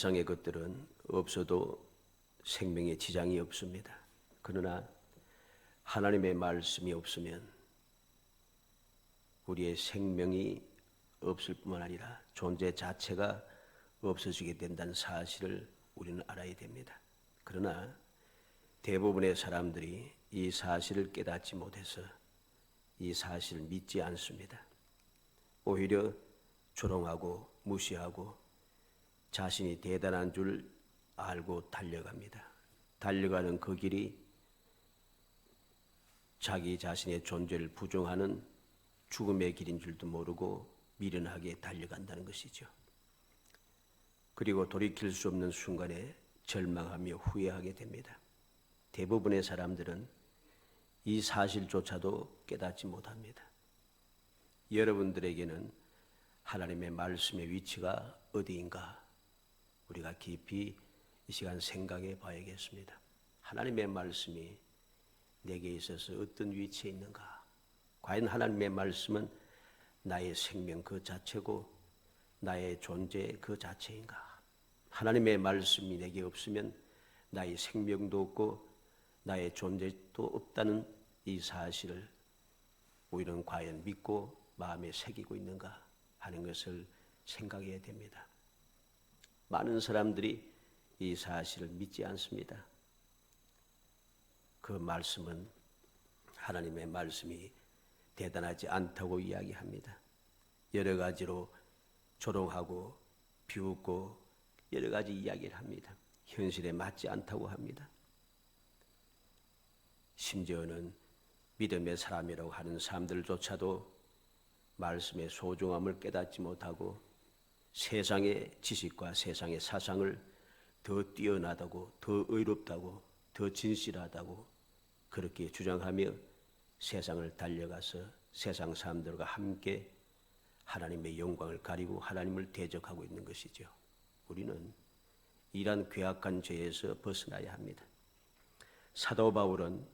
세상의 것들은 없어도 생명에 지장이 없습니다. 그러나 하나님의 말씀이 없으면 우리의 생명이 없을 뿐만 아니라 존재 자체가 없어지게 된다는 사실을 우리는 알아야 됩니다. 그러나 대부분의 사람들이 이 사실을 깨닫지 못해서 이 사실을 믿지 않습니다. 오히려 조롱하고 무시하고 자신이 대단한 줄 알고 달려갑니다. 달려가는 그 길이 자기 자신의 존재를 부정하는 죽음의 길인 줄도 모르고 미련하게 달려간다는 것이죠. 그리고 돌이킬 수 없는 순간에 절망하며 후회하게 됩니다. 대부분의 사람들은 이 사실조차도 깨닫지 못합니다. 여러분들에게는 하나님의 말씀의 위치가 어디인가 우리가 깊이 이 시간 생각해 봐야겠습니다. 하나님의 말씀이 내게 있어서 어떤 위치에 있는가? 과연 하나님의 말씀은 나의 생명 그 자체고 나의 존재 그 자체인가? 하나님의 말씀이 내게 없으면 나의 생명도 없고 나의 존재도 없다는 이 사실을 우리는 과연 믿고 마음에 새기고 있는가 하는 것을 생각해야 됩니다. 많은 사람들이 이 사실을 믿지 않습니다. 그 말씀은 하나님의 말씀이 대단하지 않다고 이야기합니다. 여러 가지로 조롱하고 비웃고 여러 가지 이야기를 합니다. 현실에 맞지 않다고 합니다. 심지어는 믿음의 사람이라고 하는 사람들조차도 말씀의 소중함을 깨닫지 못하고 세상의 지식과 세상의 사상을 더 뛰어나다고, 더 의롭다고, 더 진실하다고 그렇게 주장하며 세상을 달려가서 세상 사람들과 함께 하나님의 영광을 가리고 하나님을 대적하고 있는 것이죠. 우리는 이러한 괴악한 죄에서 벗어나야 합니다. 사도 바울은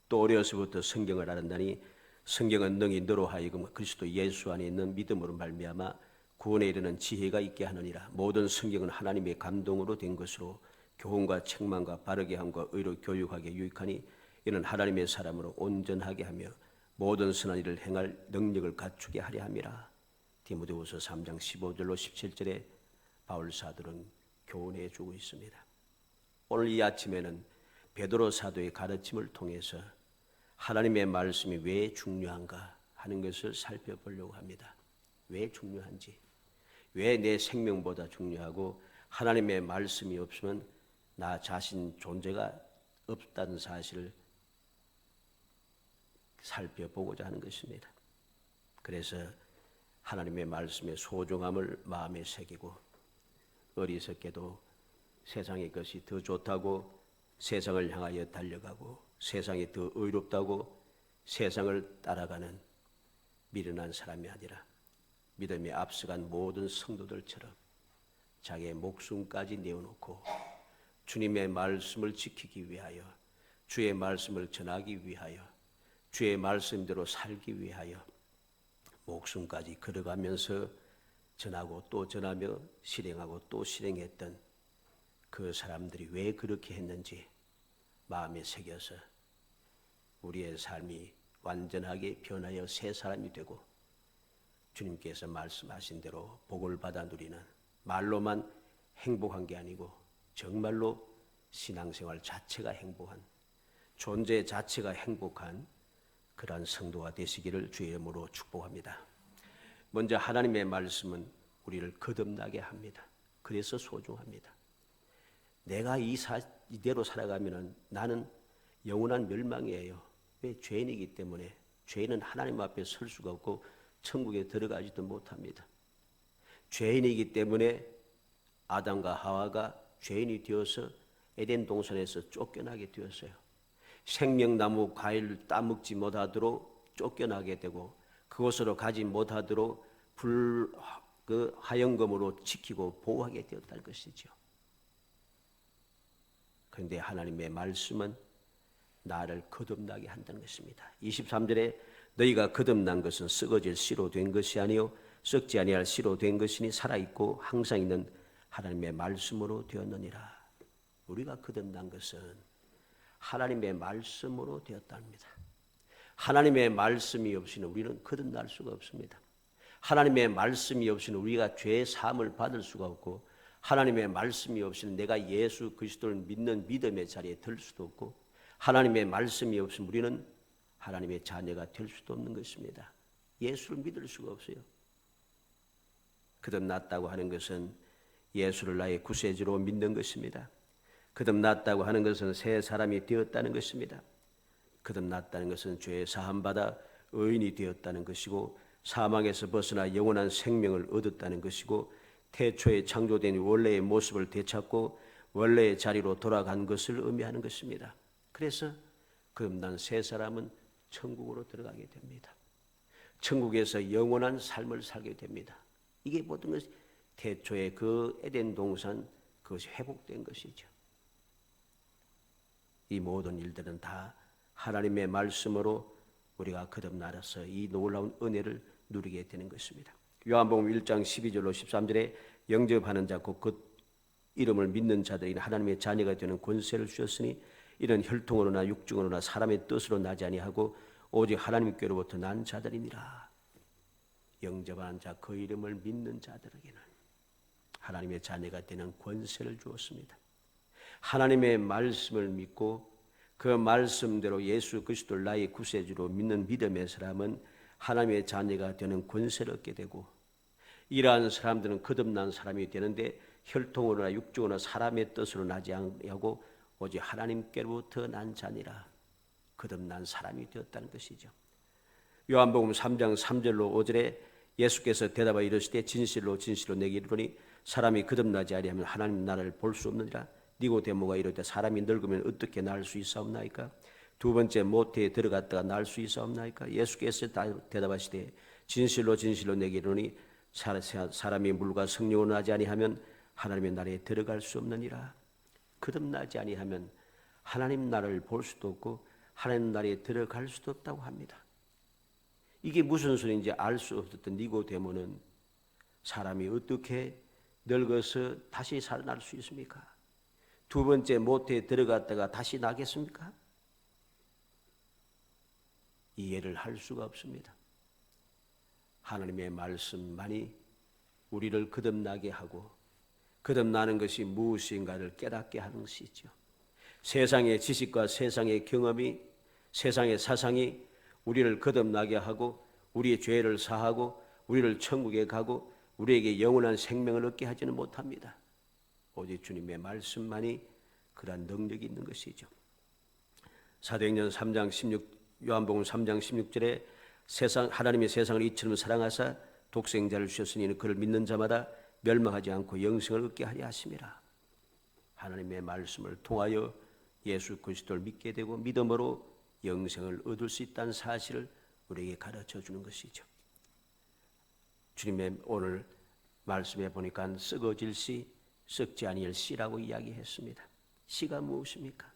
또 어려서부터 성경을 알았나니 성경은 능히 너로 하여금 그리스도 예수 안에 있는 믿음으로 말미암아 구원에 이르는 지혜가 있게 하느니라. 모든 성경은 하나님의 감동으로 된 것으로 교훈과 책망과 바르게 함과 의로 교육하게 유익하니 이는 하나님의 사람으로 온전하게 하며 모든 선한 일을 행할 능력을 갖추게 하려 함이라. 디모데후서 3장 15절로 17절에 바울 사도는 교훈해 주고 있습니다. 오늘 이 아침에는 베드로 사도의 가르침을 통해서 하나님의 말씀이 왜 중요한가 하는 것을 살펴보려고 합니다. 왜 중요한지, 왜 내 생명보다 중요하고 하나님의 말씀이 없으면 나 자신 존재가 없다는 사실을 살펴보고자 하는 것입니다. 그래서 하나님의 말씀의 소중함을 마음에 새기고 어리석게도 세상의 것이 더 좋다고 세상을 향하여 달려가고 세상이 더 의롭다고 세상을 따라가는 미련한 사람이 아니라 믿음에 앞서간 모든 성도들처럼 자기의 목숨까지 내어놓고 주님의 말씀을 지키기 위하여 주의 말씀을 전하기 위하여 주의 말씀대로 살기 위하여 목숨까지 걸어가면서 전하고 또 전하며 실행하고 또 실행했던 그 사람들이 왜 그렇게 했는지 마음에 새겨서 우리의 삶이 완전하게 변하여 새 사람이 되고 주님께서 말씀하신 대로 복을 받아 누리는 말로만 행복한 게 아니고 정말로 신앙생활 자체가 행복한 존재 자체가 행복한 그러한 성도가 되시기를 주의 이름으로 축복합니다. 먼저 하나님의 말씀은 우리를 거듭나게 합니다. 그래서 소중합니다. 내가 이대로 살아가면 나는 영원한 멸망이에요. 왜? 죄인이기 때문에. 죄인은 하나님 앞에 설 수가 없고 천국에 들어가지도 못합니다. 죄인이기 때문에 아담과 하와가 죄인이 되어서 에덴 동산에서 쫓겨나게 되었어요. 생명나무 과일을 따먹지 못하도록 쫓겨나게 되고 그곳으로 가지 못하도록 하영검으로 지키고 보호하게 되었다는 것이죠. 그런데 하나님의 말씀은 나를 거듭나게 한다는 것입니다. 23절에 너희가 거듭난 것은 썩어질 씨로 된 것이 아니요 썩지 아니할 씨로 된 것이니 살아있고 항상 있는 하나님의 말씀으로 되었느니라. 우리가 거듭난 것은 하나님의 말씀으로 되었답니다. 하나님의 말씀이 없이는 우리는 거듭날 수가 없습니다. 하나님의 말씀이 없이는 우리가 죄 사함을 받을 수가 없고, 하나님의 말씀이 없이는 내가 예수 그리스도를 믿는 믿음의 자리에 들 수도 없고, 하나님의 말씀이 없으면 우리는 하나님의 자녀가 될 수도 없는 것입니다. 예수를 믿을 수가 없어요. 거듭났다고 하는 것은 예수를 나의 구세주로 믿는 것입니다. 거듭났다고 하는 것은 새 사람이 되었다는 것입니다. 거듭났다는 것은 죄 사함받아 의인이 되었다는 것이고, 사망에서 벗어나 영원한 생명을 얻었다는 것이고, 태초에 창조된 원래의 모습을 되찾고 원래의 자리로 돌아간 것을 의미하는 것입니다. 그래서 거듭난 새 사람은 천국으로 들어가게 됩니다. 천국에서 영원한 삶을 살게 됩니다. 이게 모든 것이 태초의 그 에덴 동산 그것이 회복된 것이죠. 이 모든 일들은 다 하나님의 말씀으로 우리가 거듭나서 이 놀라운 은혜를 누리게 되는 것입니다. 요한복음 1장 12절로 13절에 영접하는 자 곧 그 이름을 믿는 자들이 하나님의 자녀가 되는 권세를 주셨으니 이는 혈통으로나 육중으로나 사람의 뜻으로 나지 아니하고 오직 하나님께로부터 난 자들이니라. 영접하는 자 그 이름을 믿는 자들에게는 하나님의 자녀가 되는 권세를 주었습니다. 하나님의 말씀을 믿고 그 말씀대로 예수 그리스도를 나의 구세주로 믿는 믿음의 사람은 하나님의 자녀가 되는 권세를 얻게 되고, 이러한 사람들은 거듭난 사람이 되는데 혈통으로나 육중으로나 사람의 뜻으로 나지 아니하고 오직 하나님께로부터 난 자니라. 거듭난 사람이 되었다는 것이죠. 요한복음 3장 3절로 5절에 예수께서 대답하여 이르시되 진실로 진실로 내게 이르노니 사람이 거듭나지 아니하면 하나님 나라를 볼 수 없느니라. 니고데모가 이르되 사람이 늙으면 어떻게 날 수 있사옵나이까? 두 번째 모태에 들어갔다가 날 수 있사옵나이까? 예수께서 대답하시되 진실로 진실로 내게 이르노니 사람이 물과 성령으로 나지 아니하면 하나님의 나라에 들어갈 수 없느니라. 거듭나지 아니하면 하나님 나라를 볼 수도 없고 하나님 나라에 들어갈 수도 없다고 합니다. 이게 무슨 소리인지 알 수 없었던 니고데모는 사람이 어떻게 늙어서 다시 살아날 수 있습니까? 두 번째 모태에 들어갔다가 다시 나겠습니까? 이해를 할 수가 없습니다. 하나님의 말씀만이 우리를 거듭나게 하고 거듭나는 것이 무엇인가를 깨닫게 하는 것이죠. 세상의 지식과 세상의 경험이, 세상의 사상이 우리를 거듭나게 하고 우리의 죄를 사하고 우리를 천국에 가고 우리에게 영원한 생명을 얻게 하지는 못합니다. 오직 주님의 말씀만이 그러한 능력이 있는 것이죠. 사도행전 3장 16 요한복음 3장 16절에 하나님의 세상을 이처럼 사랑하사 독생자를 주셨으니 그를 믿는 자마다 멸망하지 않고 영생을 얻게 하려 하심이라. 하나님의 말씀을 통하여 예수 그리스도를 믿게 되고 믿음으로 영생을 얻을 수 있다는 사실을 우리에게 가르쳐 주는 것이죠. 주님의 오늘 말씀에 보니까 썩어질 씨, 썩지 아니할 씨라고 이야기했습니다. 씨가 무엇입니까?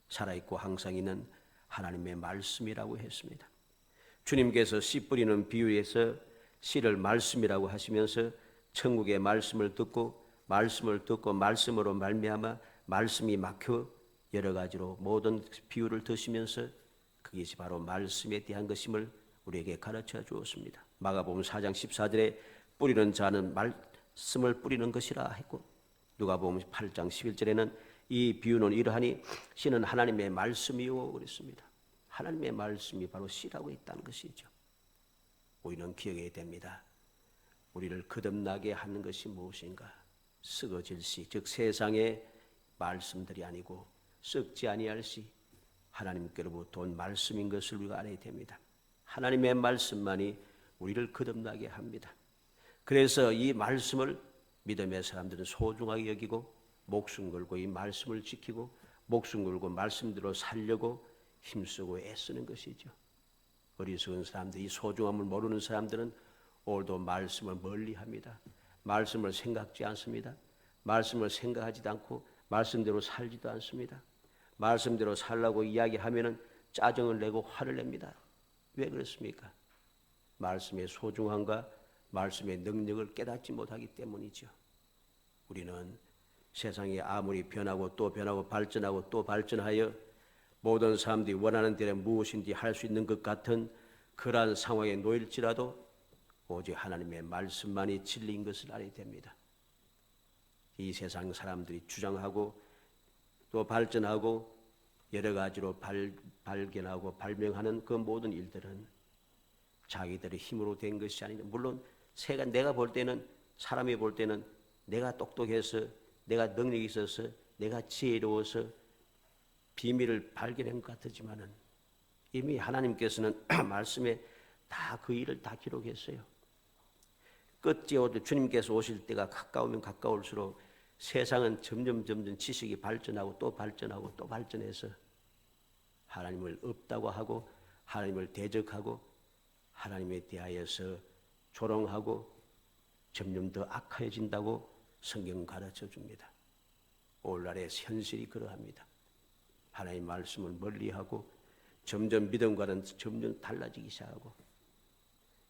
살아있고 항상 있는 하나님의 말씀이라고 했습니다. 주님께서 씨 뿌리는 비유에서 씨를 말씀이라고 하시면서 천국의 말씀을 듣고 말씀으로 말미암아 말씀이 막혀 여러 가지로 모든 비유를 드시면서 그것이 바로 말씀에 대한 것임을 우리에게 가르쳐 주었습니다. 마가복음 4장 14절에 뿌리는 자는 말씀을 뿌리는 것이라 했고, 누가복음 8장 11절에는 이 비유는 이러하니 씨는 하나님의 말씀이요 그랬습니다. 하나님의 말씀이 바로 씨라고 있다는 것이죠. 우리는 기억해야 됩니다. 우리를 거듭나게 하는 것이 무엇인가? 썩어질 씨, 즉 세상의 말씀들이 아니고 썩지 아니할 씨, 하나님께로부터 온 말씀인 것을 우리가 알아야 됩니다. 하나님의 말씀만이 우리를 거듭나게 합니다. 그래서 이 말씀을 믿음의 사람들은 소중하게 여기고 목숨 걸고 이 말씀을 지키고 목숨 걸고 말씀대로 살려고 힘쓰고 애쓰는 것이죠. 어리석은 사람들, 이 소중함을 모르는 사람들은 오늘도 말씀을 멀리합니다. 말씀을 생각지 않습니다. 말씀을 생각하지도 않고 말씀대로 살지도 않습니다. 말씀대로 살라고 이야기하면은 짜증을 내고 화를 냅니다. 왜 그렇습니까? 말씀의 소중함과 말씀의 능력을 깨닫지 못하기 때문이죠. 우리는 세상이 아무리 변하고 또 변하고 발전하고 또 발전하여 모든 사람들이 원하는 대로 무엇인지 할 수 있는 것 같은 그러한 상황에 놓일지라도 오직 하나님의 말씀만이 진리인 것을 알아야 됩니다. 이 세상 사람들이 주장하고 또 발전하고 여러 가지로 발견하고 발명하는 그 모든 일들은 자기들의 힘으로 된 것이 아니라, 물론 내가 볼 때는, 사람이 볼 때는 내가 똑똑해서, 내가 능력이 있어서, 내가 지혜로워서 비밀을 발견한 것 같지만은 이미 하나님께서는 말씀에 다 그 일을 다 기록했어요. 끝째 주님께서 오실 때가 가까우면 가까울수록 세상은 점점 지식이 발전하고 또 발전하고 또 발전해서 하나님을 없다고 하고 하나님을 대적하고 하나님에 대하여서 조롱하고 점점 더 악해진다고 성경은 가르쳐 줍니다. 오늘날의 현실이 그러합니다. 하나님의 말씀을 멀리하고 점점 믿음과는 점점 달라지기 시작하고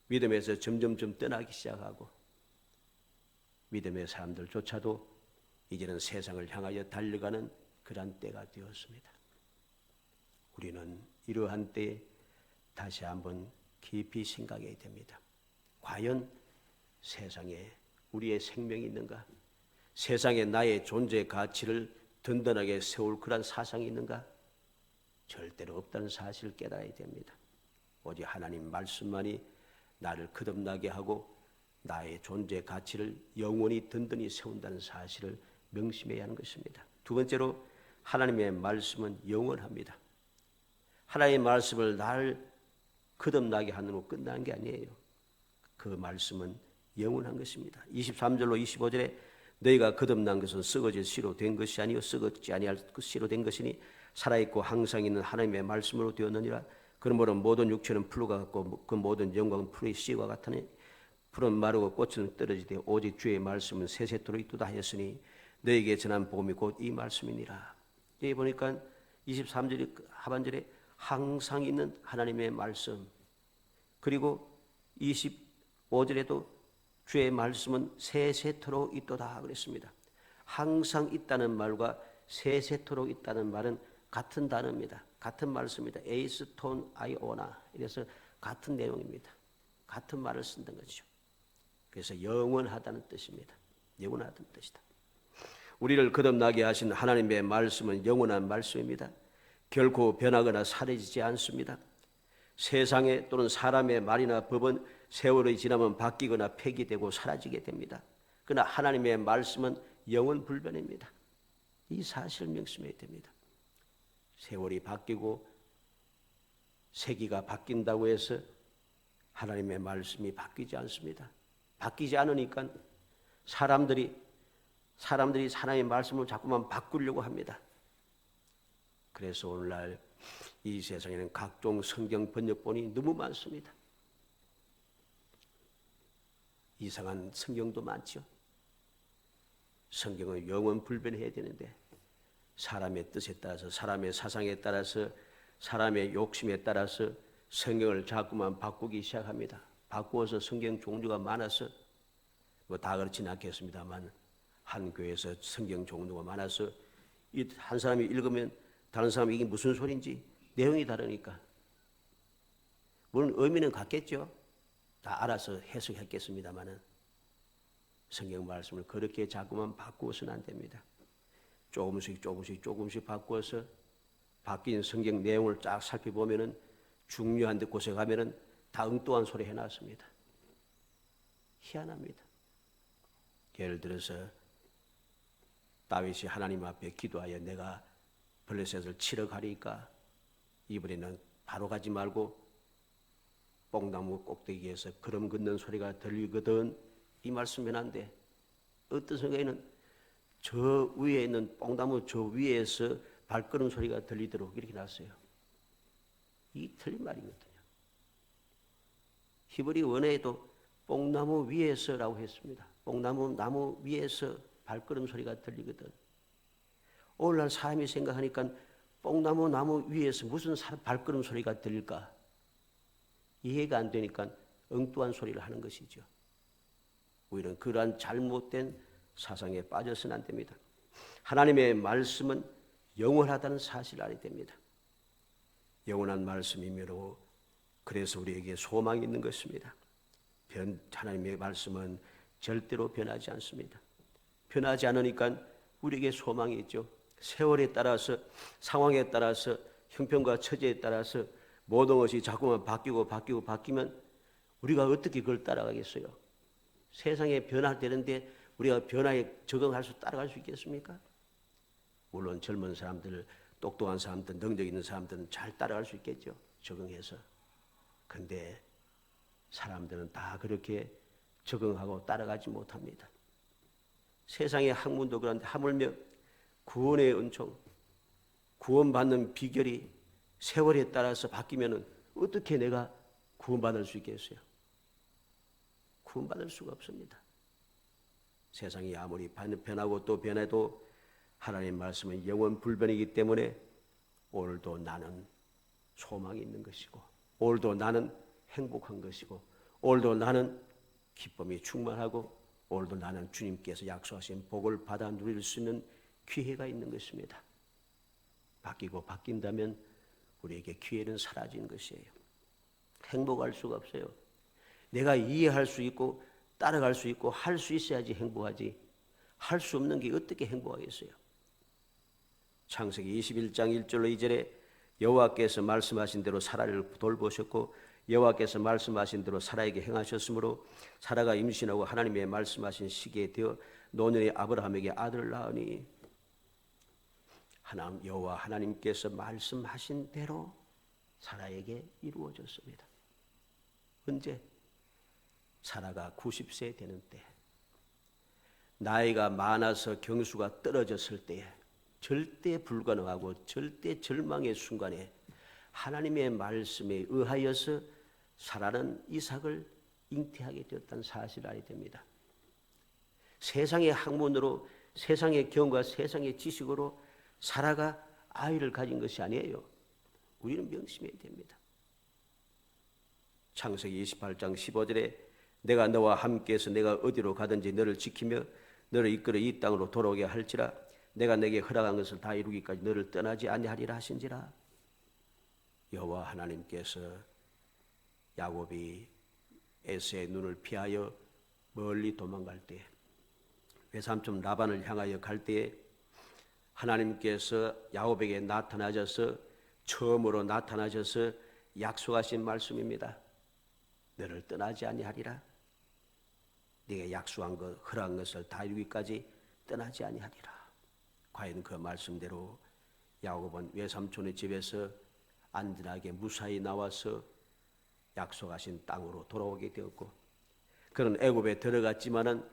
믿음에서 점점 떠나기 시작하고 믿음의 사람들조차도 이제는 세상을 향하여 달려가는 그런 때가 되었습니다. 우리는 이러한 때에 다시 한번 깊이 생각해야 됩니다. 과연 세상에 우리의 생명이 있는가? 세상에 나의 존재 가치를 든든하게 세울 그런 사상이 있는가? 절대로 없다는 사실을 깨달아야 됩니다. 오직 하나님 말씀만이 나를 거듭나게 하고 나의 존재 가치를 영원히 든든히 세운다는 사실을 명심해야 하는 것입니다. 두 번째로 하나님의 말씀은 영원합니다. 하나님의 말씀을 날 거듭나게 하는 거 끝나는 게 아니에요. 그 말씀은 영원한 것입니다. 23절로 25절에 너희가 거듭난 것은 썩어질 씨로 된 것이 아니요 썩었지 아니할 씨로 된 것이니 살아있고 항상 있는 하나님의 말씀으로 되었느니라. 그러므로 모든 육체는 풀과 같고 그 모든 영광은 풀의 씨와 같으니 풀은 마르고 꽃은 떨어지되 오직 주의 말씀은 세세토록 있도다 하였으니 너에게 전한 복음이 곧 이 말씀이니라. 여기 보니까 23절 하반절에 항상 있는 하나님의 말씀, 그리고 25절에도 주의 말씀은 세세토록 있도다 그랬습니다. 항상 있다는 말과 세세토록 있다는 말은 같은 단어입니다. 같은 말씀입니다. 에이스톤 아이오나. 이래서 같은 내용입니다. 같은 말을 쓴다는 거죠. 그래서 영원하다는 뜻입니다. 영원하다는 뜻이다. 우리를 거듭나게 하신 하나님의 말씀은 영원한 말씀입니다. 결코 변하거나 사라지지 않습니다. 세상에 또는 사람의 말이나 법은 세월이 지나면 바뀌거나 폐기되고 사라지게 됩니다. 그러나 하나님의 말씀은 영원 불변입니다. 이 사실을 명심해야 됩니다. 세월이 바뀌고 세기가 바뀐다고 해서 하나님의 말씀이 바뀌지 않습니다. 바뀌지 않으니까 사람들이 하나님의 말씀을 자꾸만 바꾸려고 합니다. 그래서 오늘날 이 세상에는 각종 성경 번역본이 너무 많습니다. 이상한 성경도 많죠. 성경은 영원 불변해야 되는데 사람의 뜻에 따라서, 사람의 사상에 따라서, 사람의 욕심에 따라서 성경을 자꾸만 바꾸기 시작합니다. 바꾸어서 성경 종류가 많아서 다 그렇지는 않겠습니다만 한 교회에서 성경 종류가 많아서 한 사람이 읽으면 다른 사람이 이게 무슨 소리인지 내용이 다르니까 물론 의미는 같겠죠. 다 알아서 해석했겠습니다만은 성경 말씀을 그렇게 자꾸만 바꾸어서는 안 됩니다. 조금씩 바꾸어서 바뀐 성경 내용을 쫙 살펴보면은 중요한 데 곳에 가면은 다 엉뚱한 소리 해놨습니다. 희한합니다. 예를 들어서 다윗이 하나님 앞에 기도하여 내가 블레셋을 치러 가리까 이번에는 바로 가지 말고 뽕나무 꼭대기에서 걸음 걷는 소리가 들리거든 이 말씀 해놨는데 어떤 성경에는 저 위에 있는 뽕나무 저 위에서 발걸음 소리가 들리도록 이렇게 놨어요. 이 틀린 말이거든요. 히브리 원어에도 뽕나무 위에서라고 했습니다. 나무 위에서 발걸음 소리가 들리거든. 오늘날 사람이 생각하니까 나무 위에서 무슨 발걸음 소리가 들릴까? 이해가 안 되니까 엉뚱한 소리를 하는 것이죠. 오히려 그러한 잘못된 사상에 빠져서는 안 됩니다. 하나님의 말씀은 영원하다는 사실을 알아야 됩니다. 영원한 말씀이므로 그래서 우리에게 소망이 있는 것입니다. 하나님의 말씀은 절대로 변하지 않습니다. 변하지 않으니까 우리에게 소망이 있죠. 세월에 따라서, 상황에 따라서, 형편과 처지에 따라서 모든 것이 자꾸만 바뀌면 우리가 어떻게 그걸 따라가겠어요? 세상에 변화되는데 우리가 변화에 적응할 수, 따라갈 수 있겠습니까? 물론 젊은 사람들, 똑똑한 사람들, 능력 있는 사람들은 잘 따라갈 수 있겠죠. 적응해서. 근데 사람들은 다 그렇게 적응하고 따라가지 못합니다. 세상의 학문도 그런데 하물며 구원의 은총, 구원받는 비결이 세월에 따라서 바뀌면 어떻게 내가 구원받을 수 있겠어요? 구원받을 수가 없습니다. 세상이 아무리 변하고 또 변해도 하나님의 말씀은 영원 불변이기 때문에 오늘도 나는 소망이 있는 것이고, 오늘도 나는 행복한 것이고, 오늘도 나는 기쁨이 충만하고, 오늘도 나는 주님께서 약속하신 복을 받아 누릴 수 있는 기회가 있는 것입니다. 바뀐다면 우리에게 기회는 사라진 것이에요. 행복할 수가 없어요. 내가 이해할 수 있고 따라갈 수 있고 할 수 있어야지 행복하지, 할 수 없는 게 어떻게 행복하겠어요? 창세기 21장 1절로 2절에 여호와께서 말씀하신 대로 사라를 돌보셨고 여호와께서 말씀하신 대로 사라에게 행하셨으므로 사라가 임신하고 하나님의 말씀하신 시기에 되어 노년의 아브라함에게 아들을 낳으니, 여호와 하나님께서 말씀하신 대로 사라에게 이루어졌습니다. 언제? 사라가 90세 되는 때, 나이가 많아서 경수가 떨어졌을 때에, 절대 불가능하고 절대 절망의 순간에 하나님의 말씀에 의하여서 사라는 이삭을 잉태하게 되었다는 사실을 알아야 됩니다. 세상의 학문으로, 세상의 경과 세상의 지식으로 사라가 아이를 가진 것이 아니에요. 우리는 명심해야 됩니다. 창세기 28장 15절에 내가 너와 함께해서 내가 어디로 가든지 너를 지키며 너를 이끌어 이 땅으로 돌아오게 할지라 내가 내게 허락한 것을 다 이루기까지 너를 떠나지 아니하리라 하신지라. 여호와 하나님께서 야곱이 에서의 눈을 피하여 멀리 도망갈 때, 외삼촌 라반을 향하여 갈 때에 하나님께서 야곱에게 처음으로 나타나셔서 약속하신 말씀입니다. 너를 떠나지 아니하리라. 네가 약속한 것, 허락한 것을 다 이루기까지 떠나지 아니하리라. 과연 그 말씀대로 야곱은 외삼촌의 집에서 안전하게 무사히 나와서 약속하신 땅으로 돌아오게 되었고, 그는 애굽에 들어갔지만은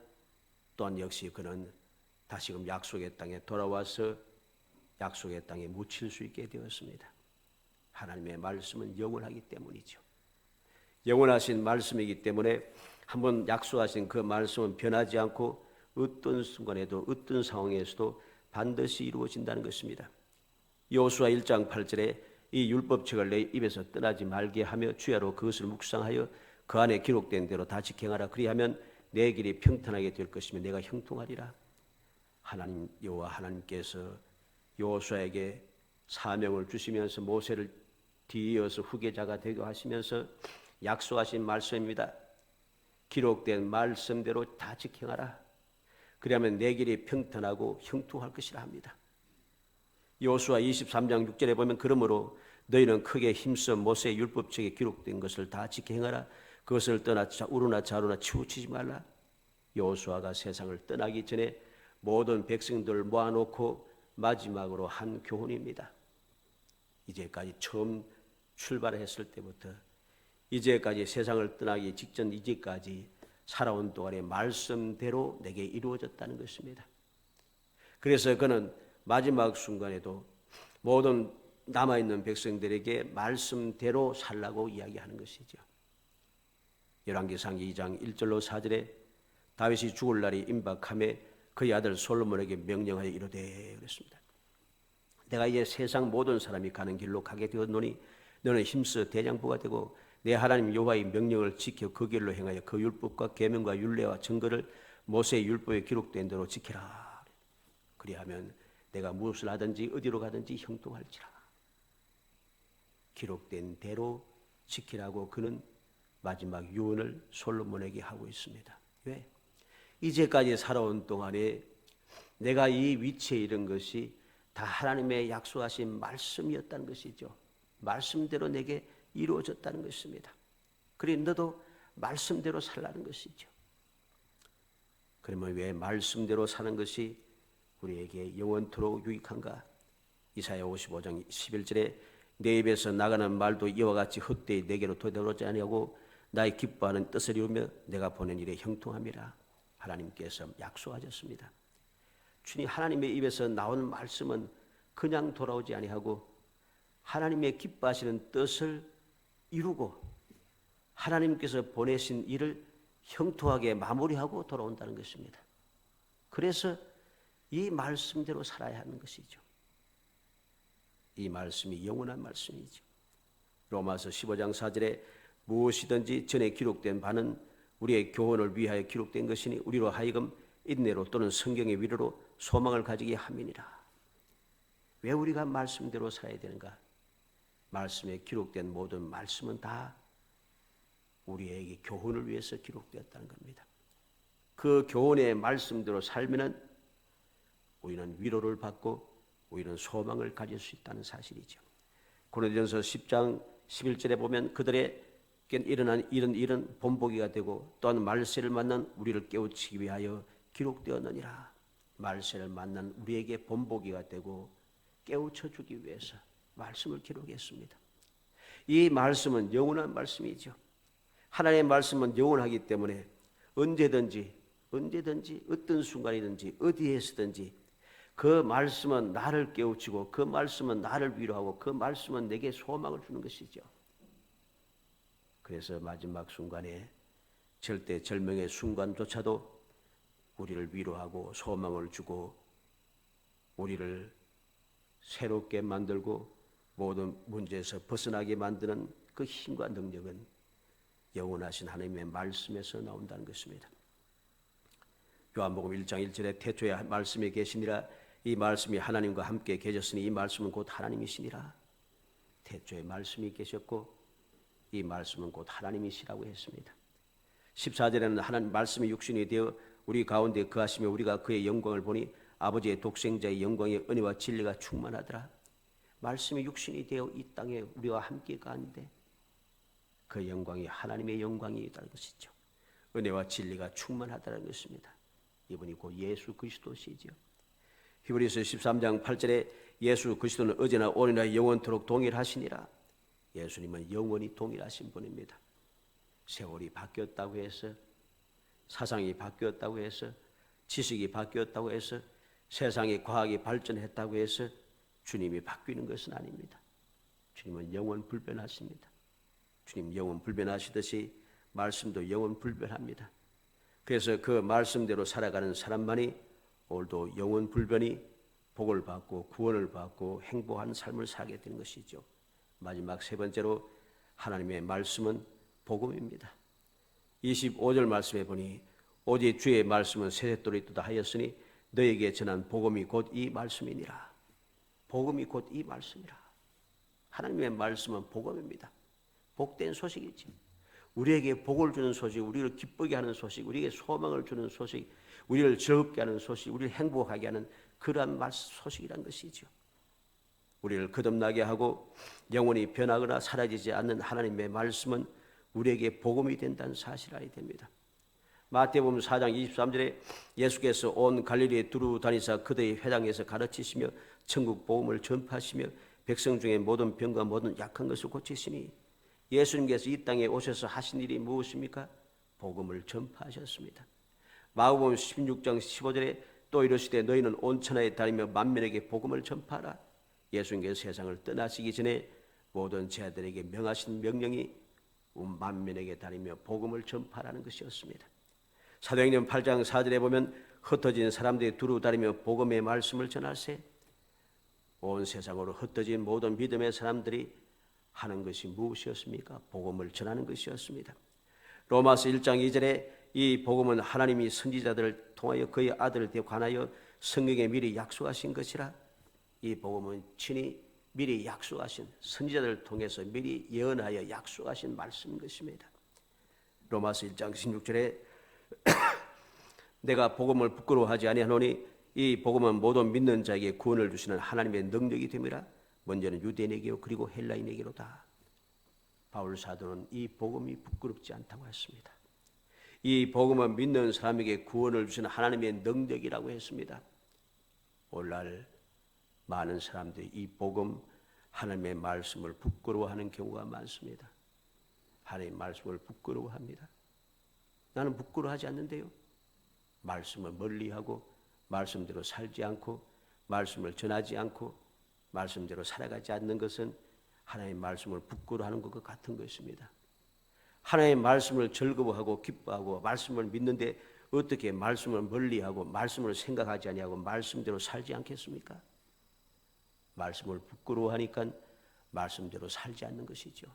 또한 역시 그는 다시금 약속의 땅에 돌아와서 약속의 땅에 묻힐 수 있게 되었습니다. 하나님의 말씀은 영원하기 때문이죠. 영원하신 말씀이기 때문에 한번 약속하신 그 말씀은 변하지 않고 어떤 순간에도 어떤 상황에서도 반드시 이루어진다는 것입니다. 여호수아 1장 8절에 이 율법책을 내 입에서 떠나지 말게 하며 주야로 그것을 묵상하여 그 안에 기록된 대로 다 지켜하라. 그리하면 내 길이 평탄하게 될 것이며 내가 형통하리라. 하나님 여호와 하나님께서 여호수아에게 사명을 주시면서 모세를 뒤이어서 후계자가 되게 하시면서 약속하신 말씀입니다. 기록된 말씀대로 다 지켜하라. 그러면 내 길이 평탄하고 형통할 것이라 합니다. 여호수아 23장 6절에 보면 그러므로 너희는 크게 힘써 모세의 율법책에 기록된 것을 다 지켜 행하라. 그것을 떠나 우루나 좌루나 치우치지 말라. 여호수아가 세상을 떠나기 전에 모든 백성들을 모아놓고 마지막으로 한 교훈입니다. 이제까지 처음 출발했을 때부터 이제까지 세상을 떠나기 직전 이제까지 살아온 동안의 말씀대로 내게 이루어졌다는 것입니다. 그래서 그는 마지막 순간에도 모든 남아있는 백성들에게 말씀대로 살라고 이야기하는 것이죠. 열왕기상 2장 1절로 4절에 다윗이 죽을 날이 임박하매 그의 아들 솔로몬에게 명령하여 이르되 그랬습니다. 내가 이제 세상 모든 사람이 가는 길로 가게 되었노니 너는 힘써 대장부가 되고 내 하나님 여호와의 명령을 지켜 그 길로 행하여 그 율법과 계명과 율례와 증거를 모세의 율법에 기록된 대로 지키라. 그리하면 내가 무엇을 하든지 어디로 가든지 형통할지라. 기록된 대로 지키라고 그는 마지막 유언을 솔로몬에게 하고 있습니다. 왜? 이제까지 살아온 동안에 내가 이 위치에 이른 것이 다 하나님의 약속하신 말씀이었다는 것이죠. 말씀대로 내게 이루어졌다는 것입니다. 그래 너도 말씀대로 살라는 것이죠. 그러면 왜 말씀대로 사는 것이 우리에게 영원토록 유익한가? 이사야 55장 11절에 내 입에서 나가는 말도 이와 같이 헛되이 내게로 되돌아오지 아니하고 나의 기뻐하는 뜻을 이루며 내가 보낸 일에 형통함이라. 하나님께서 약속하셨습니다. 주님 하나님의 입에서 나오는 말씀은 그냥 돌아오지 아니하고 하나님의 기뻐하시는 뜻을 이루고 하나님께서 보내신 일을 형통하게 마무리하고 돌아온다는 것입니다. 그래서 이 말씀대로 살아야 하는 것이죠. 이 말씀이 영원한 말씀이죠. 로마서 15장 4절에 무엇이든지 전에 기록된 바는 우리의 교훈을 위하여 기록된 것이니 우리로 하여금 인내로 또는 성경의 위로로 소망을 가지게 함이니라. 왜 우리가 말씀대로 살아야 되는가? 말씀에 기록된 모든 말씀은 다 우리에게 교훈을 위해서 기록되었다는 겁니다. 그 교훈의 말씀대로 살면은 우리는 위로를 받고 우리는 소망을 가질 수 있다는 사실이죠. 고린도전서 10장 11절에 보면 그들의 일어난 이런 일은 본보기가 되고 또한 말세를 만난 우리를 깨우치기 위하여 기록되었느니라. 말세를 만난 우리에게 본보기가 되고 깨우쳐 주기 위해서 말씀을 기록했습니다. 이 말씀은 영원한 말씀이죠. 하나님의 말씀은 영원하기 때문에 언제든지 어떤 순간이든지 어디에서든지 그 말씀은 나를 깨우치고 그 말씀은 나를 위로하고 그 말씀은 내게 소망을 주는 것이죠. 그래서 마지막 순간에 절대 절명의 순간조차도 우리를 위로하고 소망을 주고 우리를 새롭게 만들고 모든 문제에서 벗어나게 만드는 그 힘과 능력은 영원하신 하나님의 말씀에서 나온다는 것입니다. 요한복음 1장 1절에 태초에 말씀이 계시니라. 이 말씀이 하나님과 함께 계셨으니 이 말씀은 곧 하나님이시니라. 태초에 말씀이 계셨고 이 말씀은 곧 하나님이시라고 했습니다. 14절에는 하나님 말씀이 육신이 되어 우리 가운데 거하시며 우리가 그의 영광을 보니 아버지의 독생자의 영광의 은혜와 진리가 충만하더라. 말씀이 육신이 되어 이 땅에 우리와 함께 가는데 그 영광이 하나님의 영광이라는 것이죠. 은혜와 진리가 충만하다는 것입니다. 이분이 곧 예수 그리스도시죠. 히브리서 13장 8절에 예수 그리스도는 어제나 오늘이나 영원토록 동일하시니라. 예수님은 영원히 동일하신 분입니다. 세월이 바뀌었다고 해서 사상이 바뀌었다고 해서 지식이 바뀌었다고 해서 세상의 과학이 발전했다고 해서 주님이 바뀌는 것은 아닙니다. 주님은 영원 불변하십니다. 주님 영원 불변하시듯이 말씀도 영원 불변합니다. 그래서 그 말씀대로 살아가는 사람만이 오늘도 영원 불변히 복을 받고 구원을 받고 행복한 삶을 살게 되는 것이죠. 마지막 세 번째로 하나님의 말씀은 복음입니다. 25절 말씀에 보니 오직 주의 말씀은 새door 있도다 하였으니 너에게 전한 복음이 곧 이 말씀이니라. 복음이 곧 이 말씀이라. 하나님의 말씀은 복음입니다. 복된 소식이지. 우리에게 복을 주는 소식, 우리를 기쁘게 하는 소식, 우리에게 소망을 주는 소식, 우리를 즐겁게 하는 소식, 우리를 행복하게 하는 그러한 소식이란 것이죠. 우리를 거듭나게 하고 영원히 변하거나 사라지지 않는 하나님의 말씀은 우리에게 복음이 된다는 사실을 알게 됩니다. 마태복음 4장 23절에 예수께서 온 갈릴리에 두루 다니사 그들의 회당에서 가르치시며 천국 복음을 전파하시며 백성 중에 모든 병과 모든 약한 것을 고치시니 예수님께서 이 땅에 오셔서 하신 일이 무엇입니까? 복음을 전파하셨습니다. 마가복음 16장 15절에 또 이르시되 너희는 온 천하에 다니며 만민에게 복음을 전파하라. 예수님께서 세상을 떠나시기 전에 모든 제자들에게 명하신 명령이 만민에게 다니며 복음을 전파하라는 것이었습니다. 사도행전 8장 4절에 보면 흩어진 사람들이 두루 다니며 복음의 말씀을 전할세. 온 세상으로 흩어진 모든 믿음의 사람들이 하는 것이 무엇이었습니까? 복음을 전하는 것이었습니다. 로마서 1장 2절에 이 복음은 하나님이 선지자들을 통하여 그의 아들을 관하여 성경에 미리 약속하신 것이라. 이 복음은 친히 미리 약속하신, 선지자들을 통해서 미리 예언하여 약속하신 말씀인 것입니다. 로마서 1장 16절에 내가 복음을 부끄러워하지 아니하노니 이 복음은 모든 믿는 자에게 구원을 주시는 하나님의 능력이 됨이라. 먼저는 유대인에게요 그리고 헬라인에게로다. 바울 사도는 이 복음이 부끄럽지 않다고 했습니다. 이 복음은 믿는 사람에게 구원을 주시는 하나님의 능력이라고 했습니다. 오늘날 많은 사람들이 이 복음, 하나님의 말씀을 부끄러워하는 경우가 많습니다. 하나님의 말씀을 부끄러워합니다. 나는 부끄러워하지 않는데요. 말씀을 멀리하고 말씀대로 살지 않고 말씀을 전하지 않고 말씀대로 살아가지 않는 것은 하나님의 말씀을 부끄러워하는 것과 같은 것입니다. 하나님의 말씀을 즐거워하고 기뻐하고 말씀을 믿는데 어떻게 말씀을 멀리하고 말씀을 생각하지 아니하고 말씀대로 살지 않겠습니까? 말씀을 부끄러워하니까 말씀대로 살지 않는 것이죠.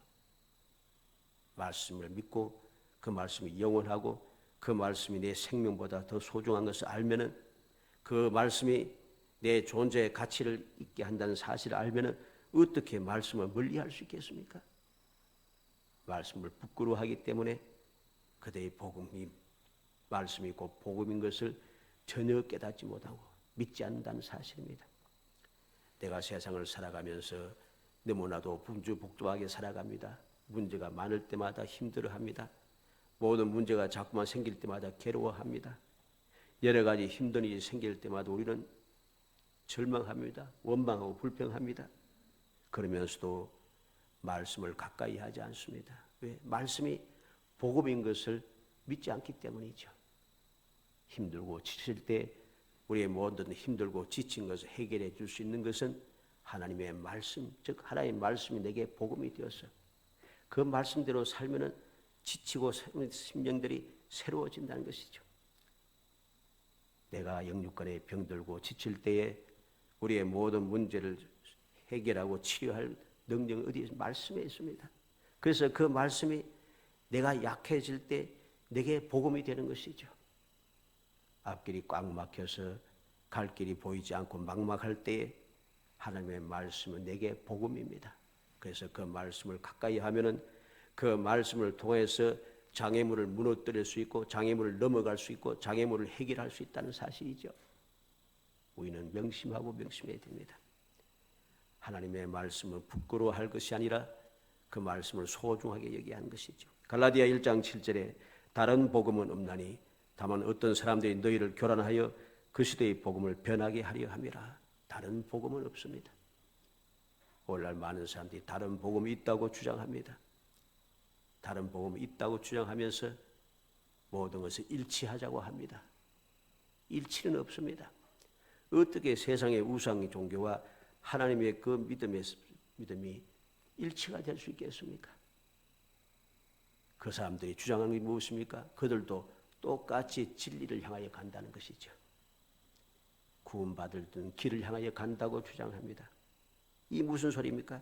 말씀을 믿고 그 말씀이 영원하고 그 말씀이 내 생명보다 더 소중한 것을 알면은, 그 말씀이 내 존재의 가치를 있게 한다는 사실을 알면은 어떻게 말씀을 멀리할 수 있겠습니까? 말씀을 부끄러워하기 때문에 그대의 복음이 말씀이 곧 복음인 것을 전혀 깨닫지 못하고 믿지 않는다는 사실입니다. 내가 세상을 살아가면서 너무나도 분주복잡하게 살아갑니다. 문제가 많을 때마다 힘들어합니다. 모든 문제가 자꾸만 생길 때마다 괴로워합니다. 여러 가지 힘든 일이 생길 때마다 우리는 절망합니다. 원망하고 불평합니다. 그러면서도 말씀을 가까이 하지 않습니다. 왜? 말씀이 복음인 것을 믿지 않기 때문이죠. 힘들고 지칠 때 우리의 모든 힘들고 지친 것을 해결해 줄 수 있는 것은 하나님의 말씀, 즉 하나님의 말씀이 내게 복음이 되어서 그 말씀대로 살면은 지치고 심령들이 새로워진다는 것이죠. 내가 영육간에 병들고 지칠 때에 우리의 모든 문제를 해결하고 치료할 능력은 어디에 말씀에 있습니다. 그래서 그 말씀이 내가 약해질 때 내게 복음이 되는 것이죠. 앞길이 꽉 막혀서 갈 길이 보이지 않고 막막할 때에 하나님의 말씀은 내게 복음입니다. 그래서 그 말씀을 가까이 하면은 그 말씀을 통해서 장애물을 무너뜨릴 수 있고 장애물을 넘어갈 수 있고 장애물을 해결할 수 있다는 사실이죠. 우리는 명심하고 명심해야 됩니다. 하나님의 말씀은 부끄러워할 것이 아니라 그 말씀을 소중하게 여기야 하는 것이죠. 갈라디아 1장 7절에 다른 복음은 없나니 다만 어떤 사람들이 너희를 교란하여 그 시대의 복음을 변하게 하려 함이라. 다른 복음은 없습니다. 오늘날 많은 사람들이 다른 복음이 있다고 주장합니다. 다른 복음이 있다고 주장하면서 모든 것을 일치하자고 합니다. 일치는 없습니다. 어떻게 세상의 우상 종교와 하나님의 그 믿음이 일치가 될 수 있겠습니까? 그 사람들이 주장하는 게 무엇입니까? 그들도 똑같이 진리를 향하여 간다는 것이죠. 구원받을 길을 향하여 간다고 주장합니다. 이 무슨 소리입니까?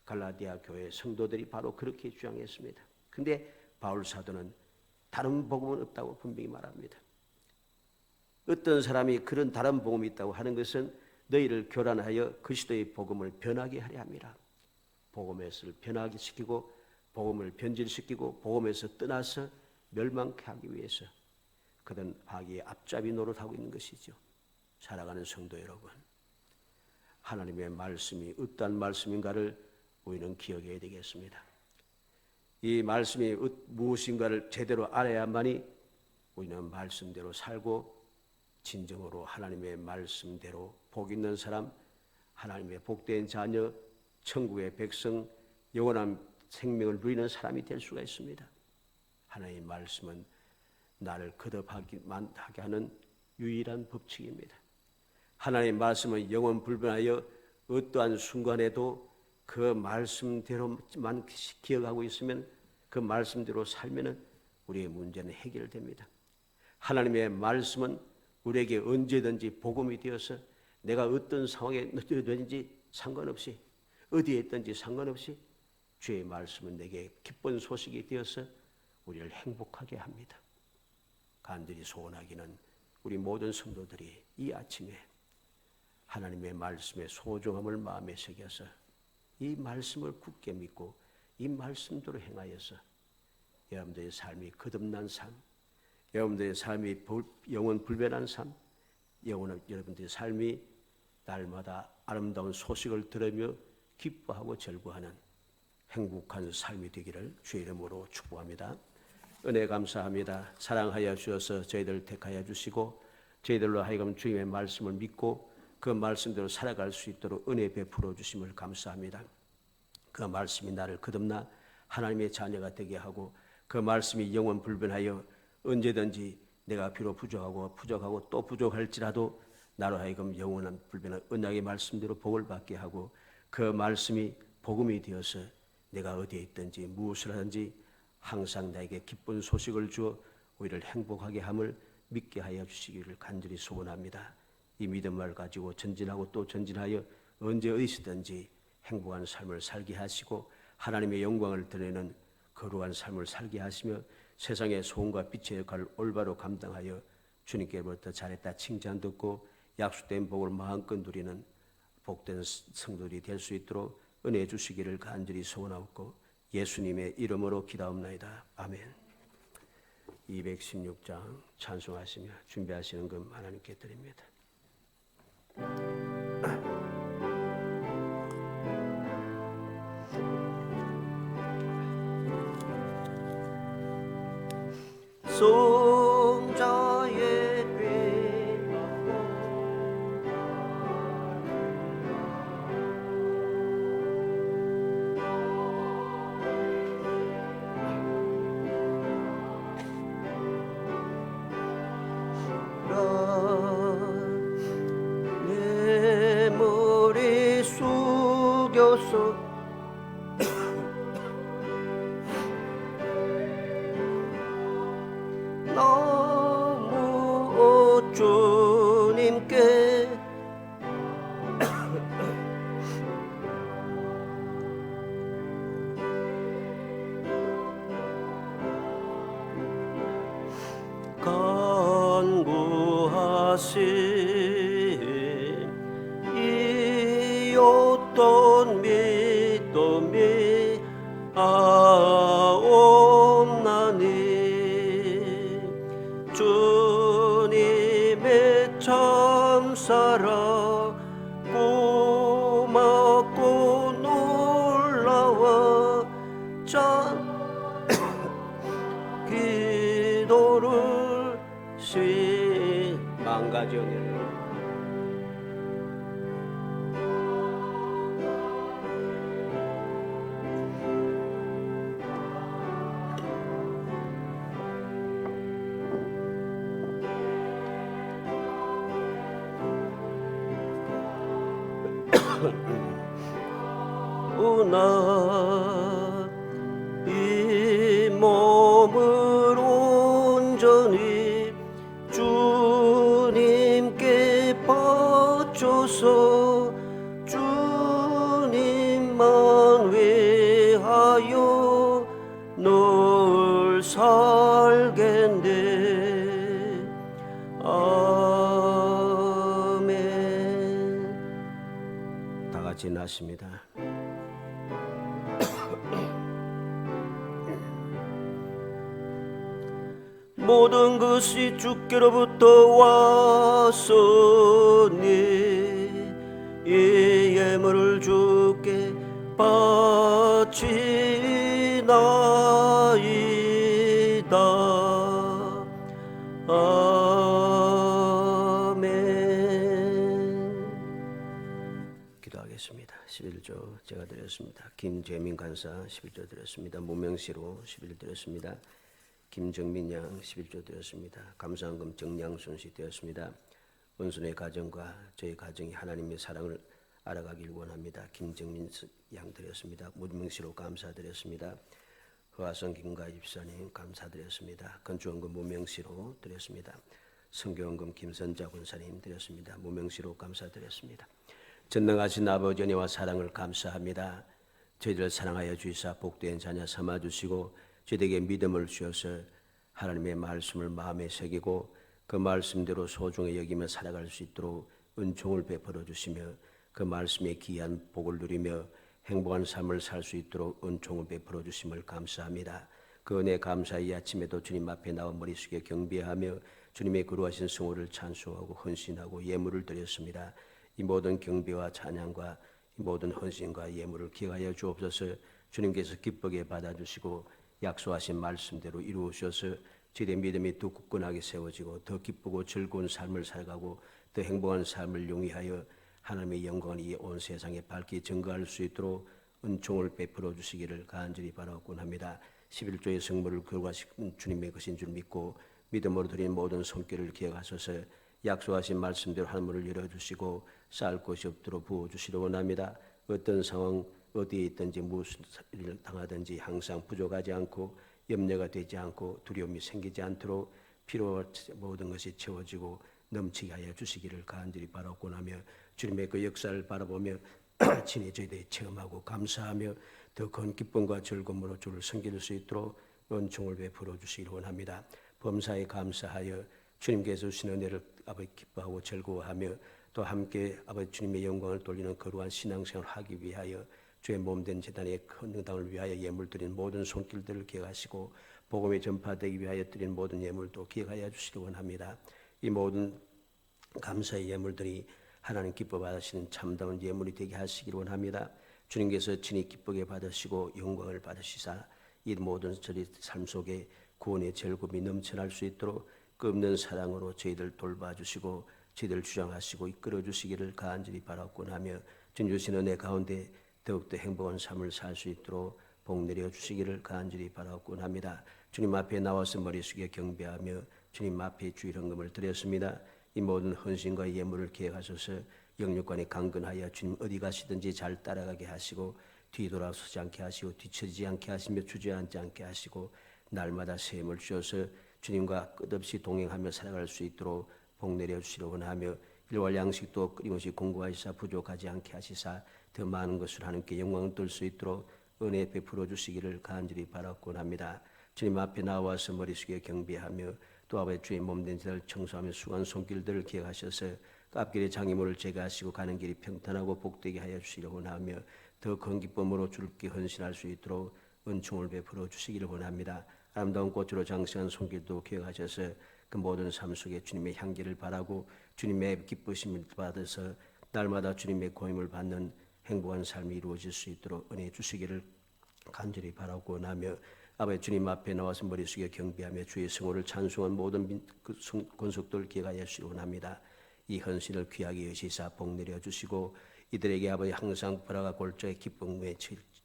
갈라디아 교회 성도들이 바로 그렇게 주장했습니다. 그런데 바울 사도는 다른 복음은 없다고 분명히 말합니다. 어떤 사람이 그런 다른 복음이 있다고 하는 것은 너희를 교란하여 그리스도의 복음을 변하게 하려 함이라. 복음에서 변하게 시키고 복음을 변질시키고 복음에서 떠나서 멸망케 하기 위해서 그들은 악의 앞잡이 노릇하고 있는 것이죠. 살아가는 성도 여러분, 하나님의 말씀이 어떠한 말씀인가를 우리는 기억해야 되겠습니다. 이 말씀이 무엇인가를 제대로 알아야만이 우리는 말씀대로 살고 진정으로 하나님의 말씀대로 복 있는 사람, 하나님의 복된 자녀, 천국의 백성, 영원한 생명을 누리는 사람이 될 수가 있습니다. 하나님의 말씀은 나를 거듭하게 하는 유일한 법칙입니다. 하나님의 말씀은 영원 불변하여 어떠한 순간에도 그 말씀대로만 기억하고 있으면 그 말씀대로 살면 우리의 문제는 해결됩니다. 하나님의 말씀은 우리에게 언제든지 복음이 되어서 내가 어떤 상황에 있든지 상관없이 어디에 있든지 상관없이 주의 말씀은 내게 기쁜 소식이 되어서 우리를 행복하게 합니다. 간절히 소원하기는 우리 모든 성도들이 이 아침에 하나님의 말씀의 소중함을 마음에 새겨서 이 말씀을 굳게 믿고 이 말씀대로 행하여서 여러분들의 삶이 거듭난 삶, 여러분들의 삶이 영원 불변한 삶, 여러분들의 삶이 날마다 아름다운 소식을 들으며 기뻐하고 절구하는 행복한 삶이 되기를 주의 이름으로 축복합니다. 은혜 감사합니다. 사랑하여 주셔서 저희들을 택하여 주시고 저희들로 하여금 주님의 말씀을 믿고 그 말씀대로 살아갈 수 있도록 은혜 베풀어 주심을 감사합니다. 그 말씀이 나를 거듭나 하나님의 자녀가 되게 하고 그 말씀이 영원 불변하여 언제든지 내가 비록 부족하고 또 부족할지라도 나로 하여금 영원한 불변한 언약의 말씀대로 복을 받게 하고 그 말씀이 복음이 되어서 내가 어디에 있든지 무엇을 하든지 항상 나에게 기쁜 소식을 주어 우리를 행복하게 함을 믿게 하여 주시기를 간절히 소원합니다. 이 믿음을 가지고 전진하고 또 전진하여 언제 어디서든지 행복한 삶을 살게 하시고 하나님의 영광을 드러내는 거룩한 삶을 살게 하시며 세상의 소음과 빛의 역할을 올바로 감당하여 주님께로부터 잘했다 칭찬 듣고 약속된 복을 마음껏 누리는 복된 성도들이 될 수 있도록 은혜 주시기를 간절히 소원하옵고 예수님의 이름으로 기도합나이다. 아멘. 216장 찬송하시며 준비하시는 금 하나님께 드립니다. 송자의 내 머리 숙여서 너무 주님께 간구하신 이 어떤 믿음이 없나니 주님의 참사랑 고맙고 놀라워 참 기도를 망가져 나 이 몸을 온전히 주님께 바쳐서 주님만 위하여 늘 살겠네. 아멘. 다 같이 나십니다. 모든 것이 주께로부터 왔으니 이 예물을 주께 바치나이다. 아멘. 기도하겠습니다. 11조 제가 드렸습니다. 김재민 간사 11조 드렸습니다. 무명시로 11조 드렸습니다. 김정민 양 11조 되었습니다. 감사한금 정량순 씨 되었습니다. 은순의 가정과 저희 가정이 하나님의 사랑을 알아가길 원합니다. 김정민 양 드렸습니다. 무명시로 감사드렸습니다. 허화성 김가 집사님 감사드렸습니다. 건축원금 무명시로 드렸습니다. 성교원금 김선자 권사님 드렸습니다. 무명시로 감사드렸습니다. 전능하신 아버지 은혜와 사랑을 감사합니다. 저희들을 사랑하여 주시사 복된 자녀 삼아주시고 저희에게 믿음을 주셔서 하나님의 말씀을 마음에 새기고 그 말씀대로 소중히 여기며 살아갈 수 있도록 은총을 베풀어 주시며 그 말씀의 귀한 복을 누리며 행복한 삶을 살 수 있도록 은총을 베풀어 주심을 감사합니다. 그 은혜 감사의 아침에도 주님 앞에 나와 머리 숙여 경배하며 주님의 거룩하신 성호를 찬송하고 헌신하고 예물을 드렸습니다. 이 모든 경배와 찬양과 이 모든 헌신과 예물을 기억하여 주옵소서. 주님께서 기쁘게 받아주시고 약속하신 말씀대로 이루어주셔서 저희의 믿음이 더 굳건하게 세워지고 더 기쁘고 즐거운 삶을 살아가고 더 행복한 삶을 용이하여 하나님의 영광을 이 온 세상에 밝히 증거할 수 있도록 은총을 베풀어 주시기를 간절히 바라곤 합니다. 11조의 성물을 거룩하신 주님의 것인 줄 믿고 믿음으로 드린 모든 손길을 기억하셔서 약속하신 말씀대로 하늘문을 열어주시고 쌓을 곳이 없도록 부어주시려 원합니다. 어떤 상황 어디에 있든지 무슨 일을 당하든지 항상 부족하지 않고 염려가 되지 않고 두려움이 생기지 않도록 필요한 모든 것이 채워지고 넘치게 하여 주시기를 간절히 바라곤 하며 주님의 그 역사를 바라보며 친히 저희들이 체험하고 감사하며 더 큰 기쁨과 즐거움으로 주를 섬길 수 있도록 은총을 베풀어 주시기를 원합니다. 범사에 감사하여 주님께서 주신 은혜를 아버지 기뻐하고 즐거워하며 또 함께 아버지 주님의 영광을 돌리는 거룩한 신앙생활을 하기 위하여 주의 몸된 제단의 헌당을 위하여 예물 드린 모든 손길들을 기억하시고 복음이 전파되기 위하여 드린 모든 예물도 기억하여 주시기 원합니다. 이 모든 감사의 예물들이 하나님 기뻐 받으시는 참다운 예물이 되게 하시기를 원합니다. 주님께서 친히 기쁘게 받으시고 영광을 받으시사 이 모든 저희 삶 속에 구원의 즐거움이 넘쳐날 수 있도록 끝없는 사랑으로 저희들 돌봐주시고 저희들 주장하시고 이끌어주시기를 간절히 바라곤 하며 주님 주신 은혜 가운데 더욱더 행복한 삶을 살 수 있도록 복 내려주시기를 간절히 바라곤 합니다. 주님 앞에 나와서 머리 숙여 경배하며 주님 앞에 주일 헌금을 드렸습니다. 이 모든 헌신과 예물을 기억하셔서 영육간에 강건하여 주님 어디 가시든지 잘 따라가게 하시고 뒤돌아서지 않게 하시고 뒤처지지 않게 하시며 주저앉지 않게 하시고 날마다 새 힘을 주셔서 주님과 끝없이 동행하며 살아갈 수 있도록 복 내려주시려 원하며 일월 양식도 끊임없이 공부하시사 부족하지 않게 하시사 더 많은 것을 하나님께 영광을 돌 수 있도록 은혜 베풀어 주시기를 간절히 바라곤 합니다. 주님 앞에 나와서 머리 숙여 경배하며 또 아버지 주의 몸된 자를 청소하며 수고한 손길들을 기억하셔서 앞길에 장애물을 제거하시고 가는 길이 평탄하고 복되게 하여 주시려 원하며 더 큰 기쁨으로 주께 헌신할 수 있도록 은총을 베풀어 주시기를 원합니다. 아름다운 꽃으로 장식한 손길도 기억하셔서 그 모든 삶 속에 주님의 향기를 바라고 주님의 기쁘심을 받아서 날마다 주님의 고임을 받는 행복한 삶이 이루어질 수 있도록 은혜 주시기를 간절히 바라고 원하며 아버지 주님 앞에 나와서 머리 숙여 경배하며 주의 성호를 찬송한 모든 권속들을 기억하여 주시기 원합니다. 이 헌신을 귀하게 여시사 복 내려주시고 이들에게 아버지 항상 보라가 골짜기 기쁨의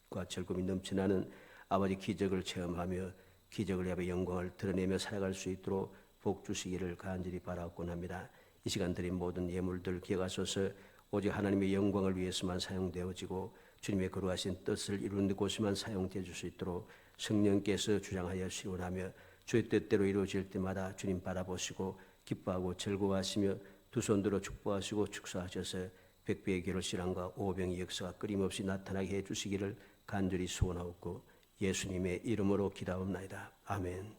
과 즐거움이 넘쳐나는 아버지 기적을 체험하며 기적을 아버지 영광을 드러내며 살아갈 수 있도록 복 주시기를 간절히 바라곤 합니다. 이 시간 드린 모든 예물들 기억하소서. 오직 하나님의 영광을 위해서만 사용되어지고 주님의 거룩하신 뜻을 이루는 곳에만 사용되어 줄 수 있도록 성령께서 주장하여 주시기 원하며 주의 뜻대로 이루어질 때마다 주님 바라보시고 기뻐하고 즐거워하시며 두 손 들어 축복하시고 축사하셔서 백배의 기를 신앙과 오병의 역사가 끊임없이 나타나게 해주시기를 간절히 소원하옵고 예수님의 이름으로 기도하옵나이다. 아멘.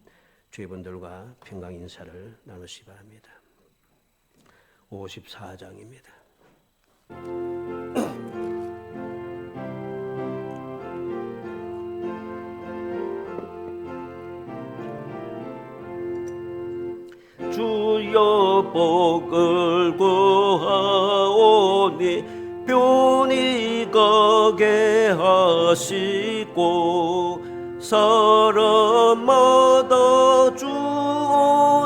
주의 분들과 평강 인사를 나누시기 바랍니다. 54장입니다. 주여 복을 구하오니 편히 가게 하시고 사람마다 주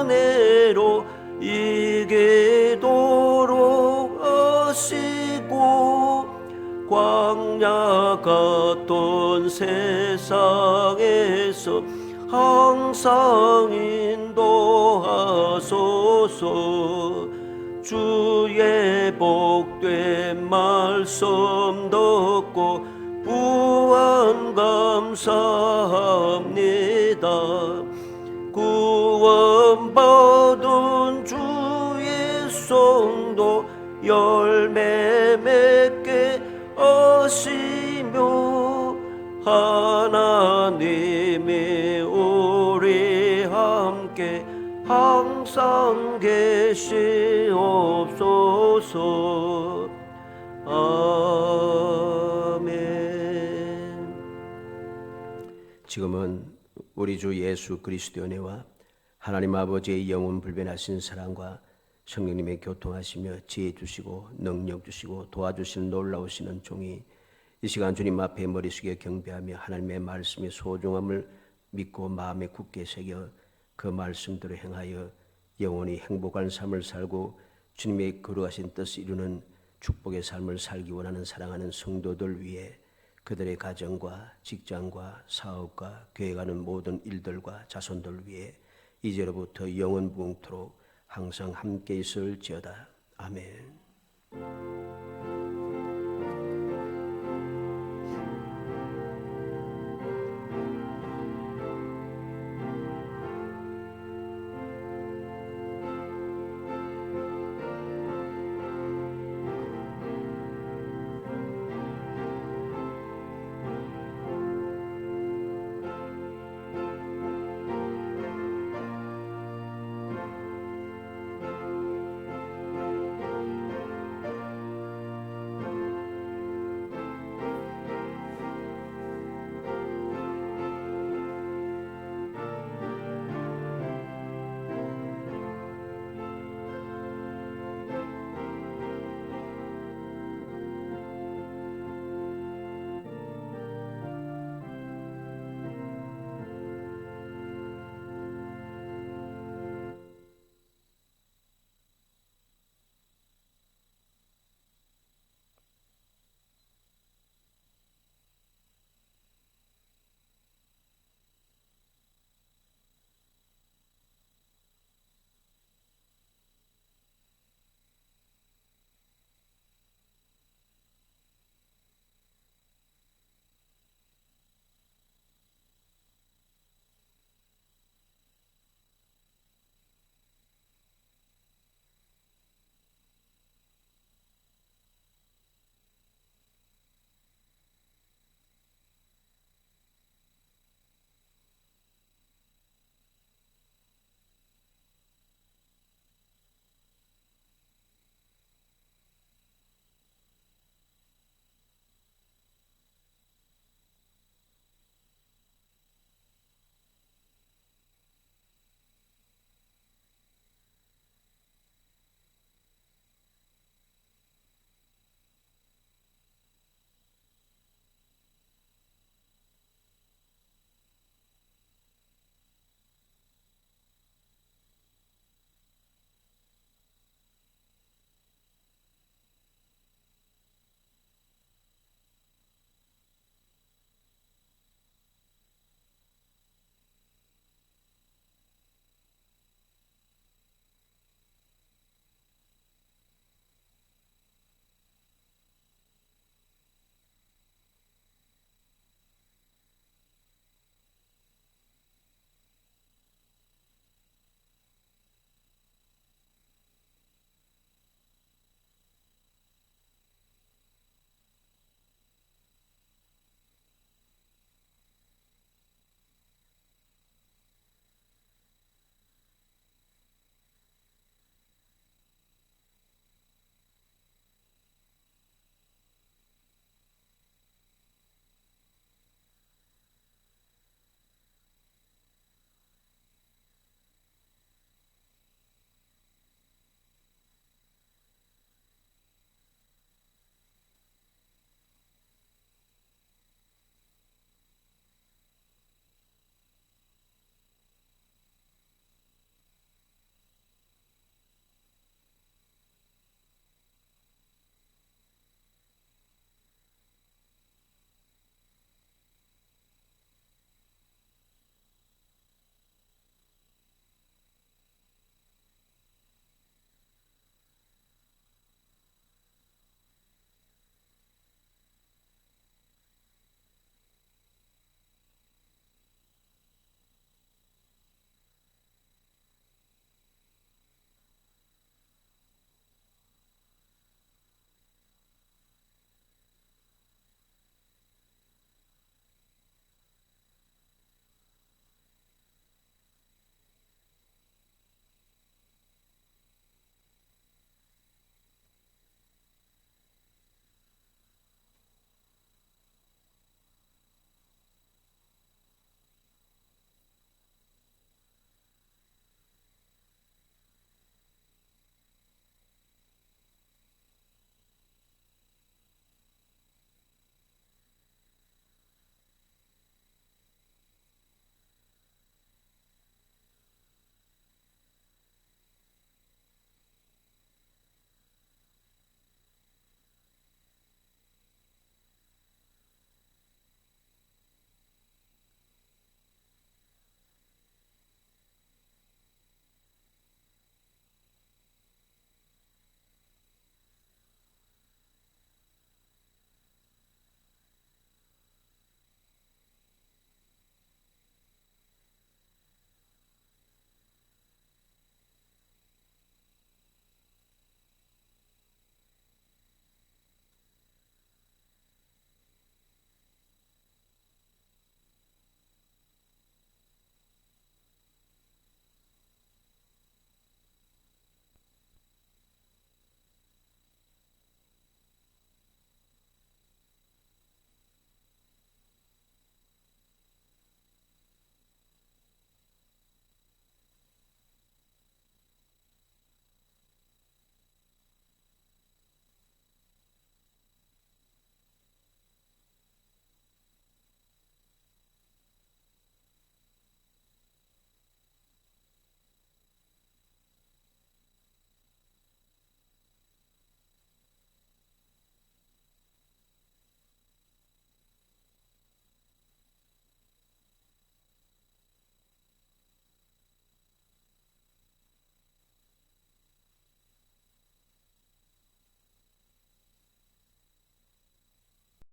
은혜로 이기도록 하시고 광야 같은 세상에서 항상 인도하소서. 주의 복된 말씀 듣고 구원 감사합니다. 구원받은 주의 성도 열매 맺게 하시며 하나님이 우리 함께 항상 계시옵소서. 아멘. 지금은 우리 주 예수 그리스도의 은혜와 하나님 아버지의 영원 불변하신 사랑과 성령님의 교통하시며 지혜 주시고 능력 주시고 도와주시는 놀라우시는 종이 이 시간 주님 앞에 머리 숙여 경배하며 하나님의 말씀의 소중함을 믿고 마음에 굳게 새겨 그 말씀대로 행하여 영원히 행복한 삶을 살고 주님의 거룩하신 뜻을 이루는 축복의 삶을 살기 원하는 사랑하는 성도들 위해 그들의 가정과 직장과 사업과 계획하는 모든 일들과 자손들 위해 이제로부터 영원무궁토록 항상 함께 있을지어다. 아멘.